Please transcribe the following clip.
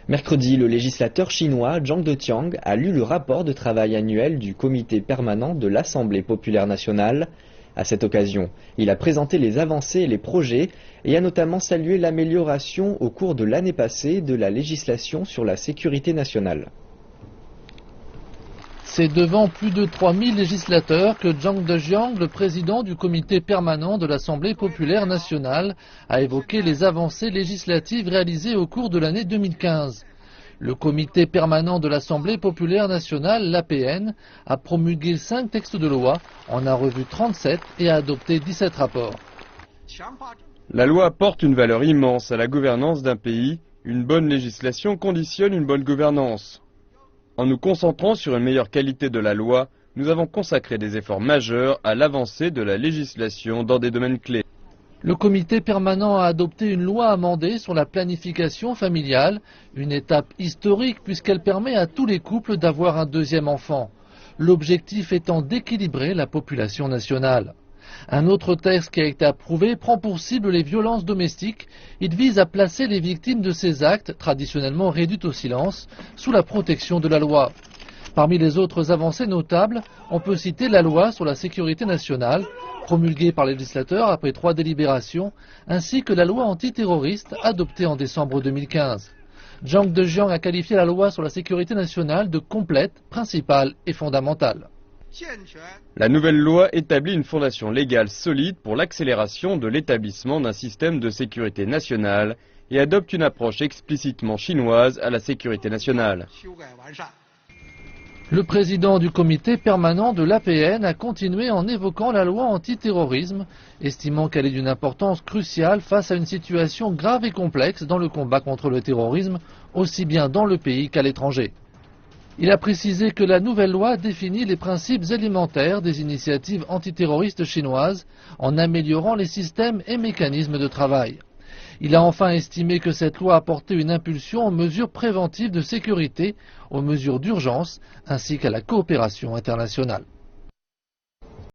Mercredi, le législateur chinois Zhang Deqiang a lu le rapport de travail annuel du comité permanent de l'Assemblée populaire nationale. À cette occasion, il a présenté les avancées et les projets et a notamment salué l'amélioration au cours de l'année passée de la législation sur la sécurité nationale. C'est devant plus de 3000 législateurs que Zhang Deqiang, le président du comité permanent de l'Assemblée populaire nationale, a évoqué les avancées législatives réalisées au cours de l'année 2015. Le comité permanent de l'Assemblée populaire nationale, l'APN, a promulgué 5 textes de loi, en a revu 37 et a adopté 17 rapports. La loi apporte une valeur immense à la gouvernance d'un pays. Une bonne législation conditionne une bonne gouvernance. En nous concentrant sur une meilleure qualité de la loi, nous avons consacré des efforts majeurs à l'avancée de la législation dans des domaines clés. Le comité permanent a adopté une loi amendée sur la planification familiale, une étape historique puisqu'elle permet à tous les couples d'avoir un deuxième enfant. L'objectif étant d'équilibrer la population nationale. Un autre texte qui a été approuvé prend pour cible les violences domestiques. Il vise à placer les victimes de ces actes, traditionnellement réduites au silence, sous la protection de la loi. Parmi les autres avancées notables, on peut citer la loi sur la sécurité nationale, promulguée par les législateurs après 3 délibérations, ainsi que la loi antiterroriste adoptée en décembre 2015. Zhang Deqiang a qualifié la loi sur la sécurité nationale de complète, principale et fondamentale. La nouvelle loi établit une fondation légale solide pour l'accélération de l'établissement d'un système de sécurité nationale et adopte une approche explicitement chinoise à la sécurité nationale. Le président du comité permanent de l'APN a continué en évoquant la loi antiterrorisme, estimant qu'elle est d'une importance cruciale face à une situation grave et complexe dans le combat contre le terrorisme, aussi bien dans le pays qu'à l'étranger. Il a précisé que la nouvelle loi définit les principes élémentaires des initiatives antiterroristes chinoises en améliorant les systèmes et mécanismes de travail. Il a enfin estimé que cette loi apportait une impulsion aux mesures préventives de sécurité, aux mesures d'urgence ainsi qu'à la coopération internationale.